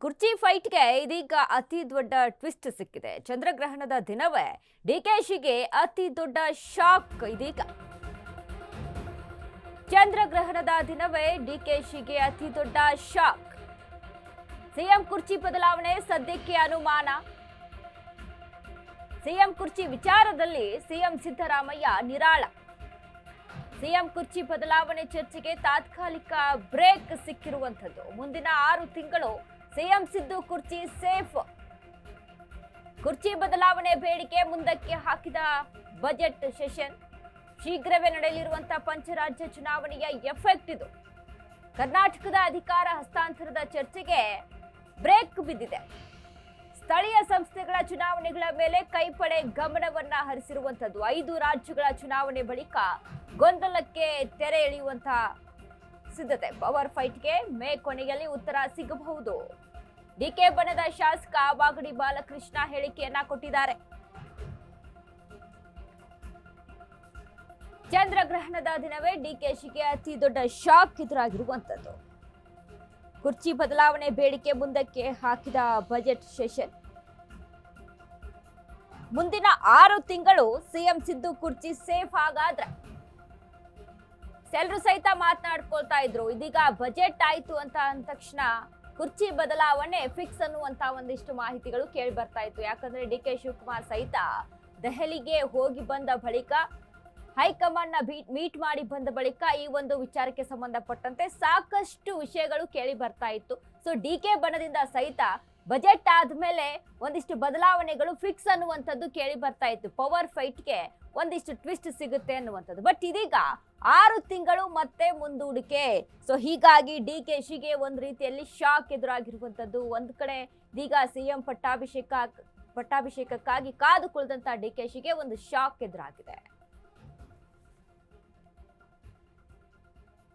ಕುರ್ಚಿ ಫೈಟ್ಗೆ ಇದೀಗ ಅತಿ ದೊಡ್ಡ ಟ್ವಿಸ್ಟ್ ಸಿಕ್ಕಿದೆ. ಚಂದ್ರಗ್ರಹಣದ ದಿನವೇ ಡಿಕೆಶಿಗೆ ಅತಿ ದೊಡ್ಡ ಶಾಕ್. ಇದೀಗ ಚಂದ್ರಗ್ರಹಣದ ದಿನವೇ ಡಿಕೆಶಿಗೆ ಅತಿ ದೊಡ್ಡ ಶಾಕ್. ಸಿಎಂ ಕುರ್ಚಿ ಬದಲಾವಣೆ ಸದ್ಯಕ್ಕೆ ಅನುಮಾನ. ಸಿಎಂ ಕುರ್ಚಿ ವಿಚಾರದಲ್ಲಿ ಸಿಎಂ ಸಿದ್ದರಾಮಯ್ಯ ನಿರಾಳ. ಸಿಎಂ ಕುರ್ಚಿ ಬದಲಾವಣೆ ಚರ್ಚೆಗೆ ತಾತ್ಕಾಲಿಕ ಬ್ರೇಕ್ ಸಿಕ್ಕಿರುವಂತದ್ದು. ಮುಂದಿನ 6 ತಿಂಗಳು ಸಿಎಂ ಸಿದ್ದು ಕುರ್ಚಿ ಸೇಫ್. ಕುರ್ಚಿ ಬದಲಾವಣೆ ಬೇಡಿಕೆ ಮುಂದಕ್ಕೆ ಹಾಕಿದ ಬಜೆಟ್ ಸೆಷನ್. ಶೀಘ್ರವೇ ನಡೆಯಲಿರುವಂತಹ ಪಂಚರಾಜ್ಯ ಚುನಾವಣೆಯ ಎಫೆಕ್ಟ್ ಇದು. ಕರ್ನಾಟಕದ ಅಧಿಕಾರ ಹಸ್ತಾಂತರದ ಚರ್ಚೆಗೆ ಬ್ರೇಕ್ ಬಿದ್ದಿದೆ. ಸ್ಥಳೀಯ ಸಂಸ್ಥೆಗಳ ಚುನಾವಣೆಗಳ ಮೇಲೆ ಕೈಪಡೆ ಗಮನವನ್ನ ಹರಿಸಿರುವಂತದ್ದು. 5 ರಾಜ್ಯಗಳ ಚುನಾವಣೆ ಬಳಿಕ ಗೊಂದಲಕ್ಕೆ ತೆರೆ ಎಳೆಯುವಂತಹ ಸಿದ್ಧತೆ. ಪವರ್ ಫೈಟ್ಗೆ ಮೇ ಕೊನೆಯಲ್ಲಿ ಉತ್ತರ ಸಿಗಬಹುದು. ಡಿಕೆ ಬಣದ ಶಾಸಕ ವಾಗಡಿ ಬಾಲಕೃಷ್ಣ ಹೇಳಿಕೆಯನ್ನ ಕೊಟ್ಟಿದ್ದಾರೆ. ಚಂದ್ರಗ್ರಹಣದ ದಿನವೇ ಡಿಕೆಶಿಗೆ ಅತಿ ದೊಡ್ಡ ಶಾಕ್ ಎದುರಾಗಿರುವಂತದ್ದು. ಕುರ್ಚಿ ಬದಲಾವಣೆ ಬೇಡಿಕೆ ಮುಂದಕ್ಕೆ ಹಾಕಿದ ಬಜೆಟ್ ಸೆಷನ್. ಮುಂದಿನ 6 ತಿಂಗಳು ಸಿಎಂ ಸಿದ್ದು ಕುರ್ಚಿ ಸೇಫ್. ಹಾಗಾದ್ರೆ ಎಲ್ಲರೂ ಸಹಿತ ಮಾತನಾಡ್ಕೊಳ್ತಾ ಇದ್ರು. ಇದೀಗ ಬಜೆಟ್ ಆಯ್ತು ಅಂತ ಅಂದ ತಕ್ಷಣ ಕುರ್ಚಿ ಬದಲಾವಣೆ ಫಿಕ್ಸ್ ಅನ್ನುವಂತ ಒಂದಿಷ್ಟು ಮಾಹಿತಿಗಳು ಕೇಳಿ ಬರ್ತಾ ಇತ್ತು. ಯಾಕಂದ್ರೆ ಡಿಕೆ ಶಿವಕುಮಾರ್ ಸಹಿತ ದೆಹಲಿಗೆ ಹೋಗಿ ಬಂದ ಬಳಿಕ, ಹೈಕಮಾಂಡ್ ನ ಮೀಟ್ ಮಾಡಿ ಬಂದ ಬಳಿಕ ಈ ಒಂದು ವಿಚಾರಕ್ಕೆ ಸಂಬಂಧಪಟ್ಟಂತೆ ಸಾಕಷ್ಟು ವಿಷಯಗಳು ಕೇಳಿ ಬರ್ತಾ ಇತ್ತು. ಸೊ ಡಿಕೆ ಬಣದಿಂದ ಸಹಿತ ಬಜೆಟ್ ಆದ್ಮೇಲೆ ಒಂದಿಷ್ಟು ಬದಲಾವಣೆಗಳು ಫಿಕ್ಸ್ ಅನ್ನುವಂಥದ್ದು ಕೇಳಿ ಬರ್ತಾ ಇತ್ತು. ಪವರ್ ಫೈಟ್ಗೆ ಒಂದಿಷ್ಟು ಟ್ವಿಸ್ಟ್ ಸಿಗುತ್ತೆ ಅನ್ನುವಂಥದ್ದು. ಬಟ್ ಇದೀಗ 6 ತಿಂಗಳು ಮತ್ತೆ ಮುಂದೂಡಿಕೆ. ಸೊ ಹೀಗಾಗಿ ಡಿಕೆಶಿಗೆ ಒಂದು ರೀತಿಯಲ್ಲಿ ಶಾಕ್ ಎದುರಾಗಿರುವಂಥದ್ದು. ಒಂದ್ ಕಡೆ ಇದೀಗ ಸಿಎಂ ಪಟ್ಟಾಭಿಷೇಕಕ್ಕಾಗಿ ಕಾದು ಕುಳಿದಂತ ಡಿಕೆಶಿಗೆ ಒಂದು ಶಾಕ್ ಎದುರಾಗಿದೆ.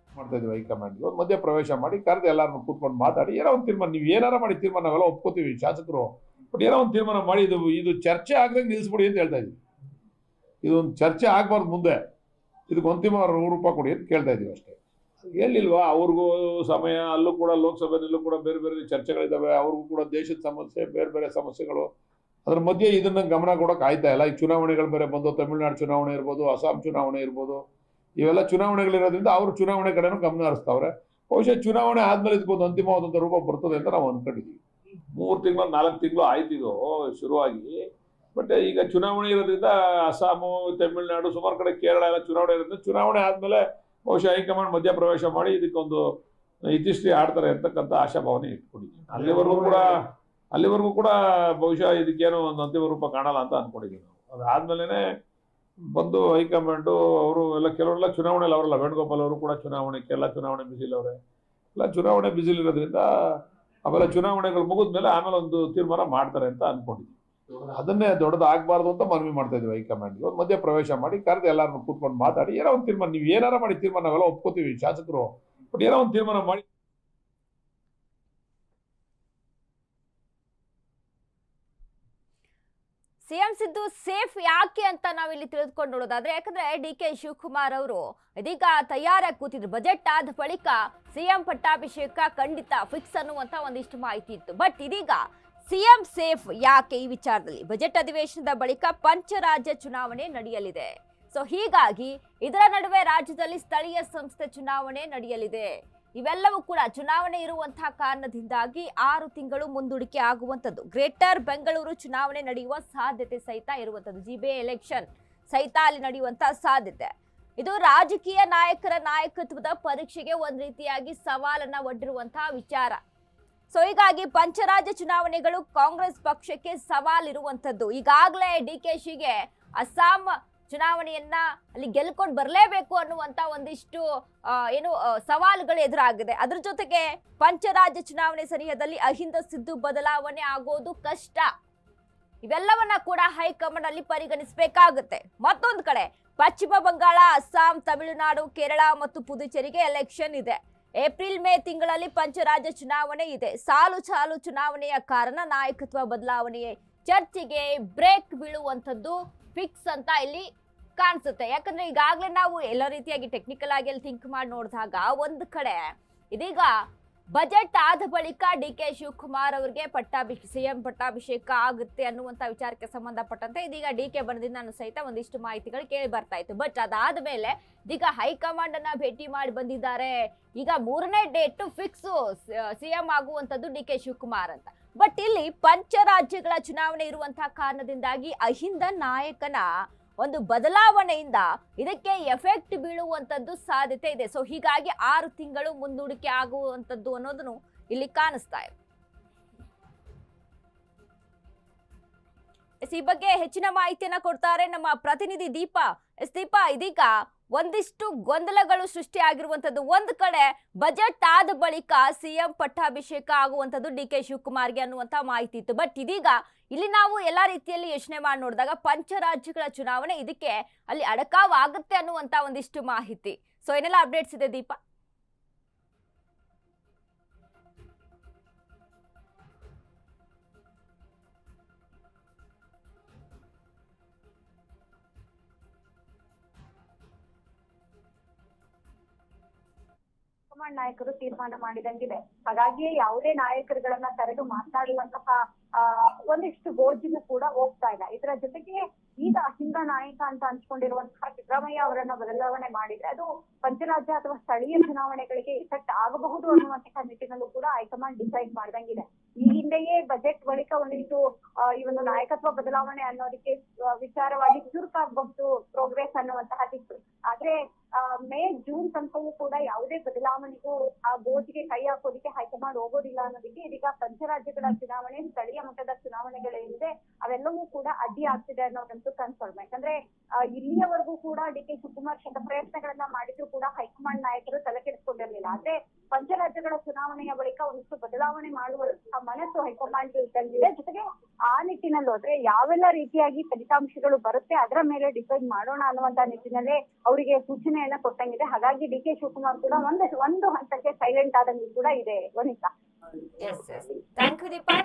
ಮಾಡ್ತಾ ಇದ್ವಿ ಹೈಕಮಾಂಡ್ ಮಧ್ಯ ಪ್ರವೇಶ ಮಾಡಿ ಕರೆದು ಎಲ್ಲಾರನ್ನು ಕೂತ್ಕೊಂಡು ಮಾತಾಡಿ ಏನೋ ಒಂದು ತೀರ್ಮಾನ, ನೀವು ಏನಾರ ಮಾಡಿ ತೀರ್ಮಾನ, ನಾವೆಲ್ಲ ಒಪ್ಕೋತೀವಿ ಶಾಸಕರು, ಬಟ್ ಏನೋ ಒಂದು ತೀರ್ಮಾನ ಮಾಡಿ ಇದು ಚರ್ಚೆ ಆಗದಂಗೆ ನಿಲ್ಲಿಸ್ಬಿಡಿ ಅಂತ ಹೇಳ್ತಾ ಇದ್ವಿ. ಇದೊಂದು ಚರ್ಚೆ ಆಗ್ಬಾರ್ದು, ಮುಂದೆ ಇದಕ್ಕೆ ಅಂತಿಮ ರೂಪ ಕೊಡಿ ಅಂತ ಕೇಳ್ತಾ ಇದೀವಿ ಅಷ್ಟೇ. ಹೇಳಿಲ್ವಾ ಅವ್ರಿಗೂ ಸಮಯ, ಅಲ್ಲೂ ಕೂಡ ಲೋಕಸಭೆಯಲ್ಲೂ ಕೂಡ ಬೇರೆ ಬೇರೆ ಚರ್ಚೆಗಳಿದ್ದಾವೆ, ಅವ್ರಿಗೂ ಕೂಡ ದೇಶದ ಸಮಸ್ಯೆ, ಬೇರೆ ಬೇರೆ ಸಮಸ್ಯೆಗಳು. ಅದ್ರ ಮಧ್ಯೆ ಇದನ್ನ ಗಮನ ಕೊಡೋಕೆ ಆಯ್ತಾ ಇಲ್ಲ. ಈ ಚುನಾವಣೆಗಳು ಬೇರೆ ಬಂದು, ತಮಿಳುನಾಡು ಚುನಾವಣೆ ಇರ್ಬೋದು, ಅಸ್ಸಾಂ ಚುನಾವಣೆ ಇರ್ಬೋದು, ಇವೆಲ್ಲ ಚುನಾವಣೆಗಳಿರೋದ್ರಿಂದ ಅವರು ಚುನಾವಣೆ ಕಡೆನೂ ಗಮನ ಹರಿಸ್ತಾವ್ರೆ. ಬಹುಶಃ ಚುನಾವಣೆ ಆದ್ಮೇಲೆ ಇದಕ್ಕೊಂದು ಅಂತಿಮವಾದಂಥ ರೂಪ ಬರ್ತದೆ ಅಂತ ನಾವು ಅನ್ಕೊಂಡಿದ್ದೀವಿ. 3 ತಿಂಗಳು 4 ತಿಂಗಳು ಆಯ್ತು ಇದು ಶುರುವಾಗಿ. ಬಟ್ ಈಗ ಚುನಾವಣೆ ಇರೋದ್ರಿಂದ ಅಸ್ಸಾಮು, ತಮಿಳುನಾಡು, ಸುಮಾರು ಕಡೆ ಕೇರಳ ಎಲ್ಲ ಚುನಾವಣೆ ಇರೋದ್ರಿಂದ ಚುನಾವಣೆ ಆದ್ಮೇಲೆ ಬಹುಶಃ ಹೈಕಮಾಂಡ್ ಮಧ್ಯ ಪ್ರವೇಶ ಮಾಡಿ ಇದಕ್ಕೊಂದು ಇತಿಶ್ರೀ ಆಡ್ತಾರೆ ಅಂತಕ್ಕಂಥ ಆಶಾಭಾವನೆ ಇಟ್ಕೊಂಡಿದ್ದೀವಿ. ಅಲ್ಲಿವರೆಗೂ ಕೂಡ ಬಹುಶಃ ಇದಕ್ಕೇನೋ ಒಂದು ಅಂತಿಮ ರೂಪ ಕಾಣಲ್ಲ ಅಂತ ಅನ್ಕೊಂಡಿದ್ದೀವಿ ನಾವು. ಅದಾದ್ಮೇಲೆ ಬಂದು ಹೈಕಮಾಂಡು ಅವರು ಎಲ್ಲ ಕೆಲವರೆಲ್ಲ ಚುನಾವಣೆಯಲ್ಲಿ ಅವರಲ್ಲ, ವೇಣುಗೋಪಾಲ್ ಅವರು ಕೂಡ ಚುನಾವಣೆ, ಕೇರಳ ಚುನಾವಣೆ ಬಿಸಿಲ್ ಅವರೇ ಎಲ್ಲ ಚುನಾವಣೆ ಬಿಸಿಲ್ ಇರೋದ್ರಿಂದ ಅವೆಲ್ಲ ಚುನಾವಣೆಗಳು ಮುಗಿದ್ಮೇಲೆ ಆಮೇಲೆ ಒಂದು ತೀರ್ಮಾನ ಮಾಡ್ತಾರೆ ಅಂತ ಅನ್ಕೊಂಡಿದ್ವಿ. ಅದನ್ನೇ ದೊಡ್ಡದಾಗಬಾರ್ದು ಅಂತ ಮನವಿ ಮಾಡ್ತಾ ಇದ್ವಿ ಹೈಕಮಾಂಡ್ಗೆ. ಮಧ್ಯ ಪ್ರವೇಶ ಮಾಡಿ ಕರೆದು ಎಲ್ಲಾರನ್ನು ಕೂತ್ಕೊಂಡು ಮಾತಾಡಿ ಏನೋ ಒಂದು ತೀರ್ಮಾನ, ನೀವು ಏನಾರ ಮಾಡಿ ತೀರ್ಮಾನ, ನಾವೆಲ್ಲ ಒಪ್ಕೋತೀವಿ ಶಾಸಕರು, ಬಟ್ ಏನೋ ಒಂದು ತೀರ್ಮಾನ ಮಾಡಿ. ಸಿಎಂ ಸಿದ್ದು ಸೇಫ್ ಯಾಕೆ ಅಂತ ನಾವಿಲ್ಲಿ ತಿಳಿದುಕೊಂಡು ನೋಡೋದಾದ್ರೆ, ಯಾಕಂದ್ರೆ ಡಿಕೆ ಶಿವಕುಮಾರ್ ಅವರು ಇದೀಗ ತಯಾರಾಗಿ ಕೂತಿದ್ರು. ಬಜೆಟ್ ಆದ ಬಳಿಕ ಸಿಎಂ ಪಟ್ಟಾಭಿಷೇಕ ಖಂಡಿತ ಫಿಕ್ಸ್ ಅನ್ನುವಂತ ಒಂದಿಷ್ಟು ಮಾಹಿತಿ ಇತ್ತು. ಬಟ್ ಇದೀಗ ಸಿಎಂ ಸೇಫ್ ಯಾಕೆ ಈ ವಿಚಾರದಲ್ಲಿ? ಬಜೆಟ್ ಅಧಿವೇಶನದ ಬಳಿಕ ಪಂಚರಾಜ್ಯ ಚುನಾವಣೆ ನಡೆಯಲಿದೆ. ಸೊ ಹೀಗಾಗಿ ಇದರ ನಡುವೆ ರಾಜ್ಯದಲ್ಲಿ ಸ್ಥಳೀಯ ಸಂಸ್ಥೆ ಚುನಾವಣೆ ನಡೆಯಲಿದೆ. ಇವೆಲ್ಲವೂ ಕೂಡ ಚುನಾವಣೆ ಇರುವಂತಹ ಕಾರಣದಿಂದಾಗಿ 6 ತಿಂಗಳು ಮುಂದೂಡಿಕೆ ಆಗುವಂಥದ್ದು. ಗ್ರೇಟರ್ ಬೆಂಗಳೂರು ಚುನಾವಣೆ ನಡೆಯುವ ಸಾಧ್ಯತೆ ಸಹಿತ ಇರುವಂಥದ್ದು. ಜಿಬಿಎ ಎಲೆಕ್ಷನ್ ಸಹಿತ ಅಲ್ಲಿ ನಡೆಯುವಂತಹ ಸಾಧ್ಯತೆ. ಇದು ರಾಜಕೀಯ ನಾಯಕರ ನಾಯಕತ್ವದ ಪರೀಕ್ಷೆಗೆ ಒಂದ್ ರೀತಿಯಾಗಿ ಸವಾಲನ್ನ ಒಡ್ಡಿರುವಂತಹ ವಿಚಾರ. ಸೊ ಹೀಗಾಗಿ ಪಂಚರಾಜ್ಯ ಚುನಾವಣೆಗಳು ಕಾಂಗ್ರೆಸ್ ಪಕ್ಷಕ್ಕೆ ಸವಾಲಿರುವಂಥದ್ದು. ಈಗಾಗಲೇ ಡಿಕೆಶಿಗೆ ಅಸ್ಸಾಂ ಚುನಾವಣೆಯನ್ನ ಅಲ್ಲಿ ಗೆಲ್ಕೊಂಡು ಬರಲೇಬೇಕು ಅನ್ನುವಂತ ಒಂದಿಷ್ಟು ಸವಾಲುಗಳು ಎದುರಾಗಿದೆ. ಅದ್ರ ಜೊತೆಗೆ ಪಂಚರಾಜ್ಯ ಚುನಾವಣೆ ಸಮಯದಲ್ಲಿ ಅಹಿಂದ ಸಿದ್ದು ಬದಲಾವಣೆ ಆಗೋದು ಕಷ್ಟ. ಇವೆಲ್ಲವನ್ನ ಕೂಡ ಹೈಕಮಾಂಡ್ ಅಲ್ಲಿ ಪರಿಗಣಿಸಬೇಕಾಗುತ್ತೆ. ಮತ್ತೊಂದು ಕಡೆ ಪಶ್ಚಿಮ ಬಂಗಾಳ, ಅಸ್ಸಾಂ, ತಮಿಳುನಾಡು, ಕೇರಳ ಮತ್ತು ಪುದುಚೇರಿಗೆ ಎಲೆಕ್ಷನ್ ಇದೆ. ಏಪ್ರಿಲ್ ಮೇ ತಿಂಗಳಲ್ಲಿ ಪಂಚರಾಜ್ಯ ಚುನಾವಣೆ ಇದೆ. ಸಾಲು ಚುನಾವಣೆಯ ಕಾರಣ ನಾಯಕತ್ವ ಬದಲಾವಣೆಯ ಚರ್ಚೆಗೆ ಬ್ರೇಕ್ ಬೀಳುವಂಥದ್ದು ಫಿಕ್ಸ್ ಅಂತ ಇಲ್ಲಿ ಕಾಣಿಸುತ್ತೆ. ಯಾಕಂದ್ರೆ ಈಗಾಗಲೇ ನಾವು ಎಲ್ಲ ರೀತಿಯಾಗಿ ಟೆಕ್ನಿಕಲ್ ಆಗಿ ಥಿಂಕ್ ಮಾಡಿ ನೋಡಿದಾಗ ಒಂದು ಕಡೆ ಇದೀಗ ಬಜೆಟ್ ಆದ ಬಳಿಕ ಡಿ ಕೆ ಶಿವಕುಮಾರ್ ಅವರಿಗೆ ಸಿಎಂ ಪಟ್ಟಾಭಿಷೇಕ ಆಗುತ್ತೆ ಅನ್ನುವಂತ ವಿಚಾರಕ್ಕೆ ಸಂಬಂಧಪಟ್ಟಂತೆ ಇದೀಗ ಡಿ ಕೆ ಬಣದಿಂದ ಸಹಿತ ಒಂದಿಷ್ಟು ಮಾಹಿತಿಗಳು ಕೇಳಿ ಬರ್ತಾ ಇತ್ತು. ಬಟ್ ಅದಾದ ಮೇಲೆ ಇದೀಗ ಹೈಕಮಾಂಡ್ ಅನ್ನ ಭೇಟಿ ಮಾಡಿ ಬಂದಿದ್ದಾರೆ. ಈಗ 3ನೇ ಡೇಟ್ ಫಿಕ್ಸ್ ಸಿಎಂ ಆಗುವಂತದ್ದು ಡಿ ಕೆ ಶಿವಕುಮಾರ್ ಅಂತ. ಬಟ್ ಇಲ್ಲಿ ಪಂಚರಾಜ್ಯಗಳ ಚುನಾವಣೆ ಇರುವಂತಹ ಕಾರಣದಿಂದಾಗಿ ಅಹಿಂದ ನಾಯಕನ ಒಂದು ಬದಲಾವಣೆಯಿಂದ ಇದಕ್ಕೆ ಎಫೆಕ್ಟ್ ಬೀಳುವಂತದ್ದು ಸಾಧ್ಯತೆ ಇದೆ. ಸೊ ಹೀಗಾಗಿ 6 ತಿಂಗಳು ಮುಂದೂಡಿಕೆ ಆಗುವಂತದ್ದು ಅನ್ನೋದನ್ನು ಇಲ್ಲಿ ಕಾಣಿಸ್ತಾ ಇದೆ. ಈ ಬಗ್ಗೆ ಹೆಚ್ಚಿನ ಮಾಹಿತಿಯನ್ನ ಕೊಡ್ತಾರೆ ನಮ್ಮ ಪ್ರತಿನಿಧಿ ದೀಪಾ. ದೀಪಾ, ಇದೀಗ ಒಂದಿಷ್ಟು ಗೊಂದಲಗಳು ಸೃಷ್ಟಿ ಆಗಿರುವಂತದ್ದು. ಒಂದ್ ಕಡೆ ಬಜೆಟ್ ಆದ ಬಳಿಕ ಸಿಎಂ ಪಟ್ಟಾಭಿಷೇಕ ಆಗುವಂತದ್ದು ಡಿ ಕೆ ಶಿವಕುಮಾರ್ಗೆ ಅನ್ನುವಂತ ಮಾಹಿತಿ ಇತ್ತು. ಬಟ್ ಇದೀಗ ಇಲ್ಲಿ ನಾವು ಎಲ್ಲಾ ರೀತಿಯಲ್ಲಿ ಯೋಚನೆ ಮಾಡಿ ನೋಡಿದಾಗ ಪಂಚರಾಜ್ಯಗಳ ಚುನಾವಣೆ ಇದಕ್ಕೆ ಅಲ್ಲಿ ಅಡಕಾವಾಗುತ್ತೆ ಅನ್ನುವಂತ ಒಂದಿಷ್ಟು ಮಾಹಿತಿ. ಸೊ ಏನೆಲ್ಲ ಅಪ್ಡೇಟ್ಸ್ ಇದೆ ದೀಪಾ? ನಾಯಕರು ತೀರ್ಮಾನ ಮಾಡಿದಂಗಿದೆ. ಹಾಗಾಗಿ ಯಾವುದೇ ನಾಯಕರುಗಳನ್ನ ಕರೆದು ಮಾತನಾಡುವಂತಹ ಒಂದಿಷ್ಟು ಗೋಜಿಗೂ ಕೂಡ ಹೋಗ್ತಾ ಇಲ್ಲ. ಇದರ ಜೊತೆಗೆ ಈಗ ಅಹಿಂದ ನಾಯಕ ಅಂತ ಅನ್ಸ್ಕೊಂಡಿರುವಂತಹ ಸಿದ್ದರಾಮಯ್ಯ ಅವರನ್ನ ಬದಲಾವಣೆ ಮಾಡಿದ್ರೆ ಅದು ಪಂಚರಾಜ್ಯ ಅಥವಾ ಸ್ಥಳೀಯ ಚುನಾವಣೆಗಳಿಗೆ ಎಫೆಕ್ಟ್ ಆಗಬಹುದು ಅನ್ನುವಂತಹ ನಿಟ್ಟಿನಲ್ಲೂ ಕೂಡ ಹೈಕಮಾಂಡ್ ಡಿಸೈಡ್ ಮಾಡ್ದಂಗಿದೆ. ಈ ಹಿಂದೆಯೇ ಬಜೆಟ್ ಬಳಿಕ ಒಂದಿಷ್ಟು ಈ ಒಂದು ನಾಯಕತ್ವ ಬದಲಾವಣೆ ಅನ್ನೋದಕ್ಕೆ ವಿಚಾರವಾಗಿ ಚುರುಕಾಗಬಹುದು ಪ್ರೋಗ್ರೆಸ್ ಅನ್ನುವಂತಹ ದಿಕ್ಕು. ಆದ್ರೆ ಮೇ ಜೂನ್ ತನಕವೂ ಕೂಡ ಯಾವುದೇ ಬದಲಾವಣೆಗೂ ಆ ಗೋಜಿಗೆ ಕೈ ಹಾಕೋದಿಕ್ಕೆ ಹೈಕಮಾಂಡ್ ಹೋಗೋದಿಲ್ಲ ಅನ್ನೋದಕ್ಕೆ ಇದೀಗ ಪಂಚರಾಜ್ಯಗಳ ಚುನಾವಣೆ, ಸ್ಥಳೀಯ ಮಟ್ಟದ ಚುನಾವಣೆಗಳೇನಿದೆ ಅವೆಲ್ಲವೂ ಕೂಡ ಅಡ್ಡಿ ಆಗ್ತಿದೆ ಅನ್ನೋದಂತೂ ಕನ್ಫರ್ಮ್. ಯಾಕಂದ್ರೆ ಇಲ್ಲಿಯವರೆಗೂ ಕೂಡ ಡಿ ಕೆ ಶಿವಕುಮಾರ್ ಶತ ಪ್ರಯತ್ನಗಳನ್ನ ಮಾಡಿದ್ರು ಕೂಡ ಹೈಕಮಾಂಡ್ ನಾಯಕರು ತಲೆ ಕೆಡಿಸ್ಕೊಂಡಿರ್ಲಿಲ್ಲ. ಆದ್ರೆ ಪಂಚರಾಜ್ಯಗಳ ಚುನಾವಣೆಯ ಬಳಿಕ ಒಂದಿಷ್ಟು ಬದಲಾವಣೆ ಮಾಡುವ ಮನಸ್ಸು ಹೈಕಮಾಂಡ್ ಇದ್ದಂಗಿದೆ. ಜೊತೆಗೆ ಆ ನಿಟ್ಟಿನಲ್ಲಿ ಹೋದ್ರೆ ಯಾವೆಲ್ಲ ರೀತಿಯಾಗಿ ಫಲಿತಾಂಶಗಳು ಬರುತ್ತೆ ಅದರ ಮೇಲೆ ಡಿಸೈಡ್ ಮಾಡೋಣ ಅನ್ನುವಂತ ನಿಟ್ಟಿನಲ್ಲೇ ಅವರಿಗೆ ಸೂಚನೆಯನ್ನ ಕೊಟ್ಟಂಗಿದೆ. ಹಾಗಾಗಿ ಡಿ ಕೆ ಶಿವಕುಮಾರ್ ಕೂಡ ಒಂದು ಹಂತಕ್ಕೆ ಸೈಲೆಂಟ್ ಆದಂಗೆ ಕೂಡ ಇದೆ. ವನಿತಾ, ಥ್ಯಾಂಕ್ ಯು ದೀಪಾ.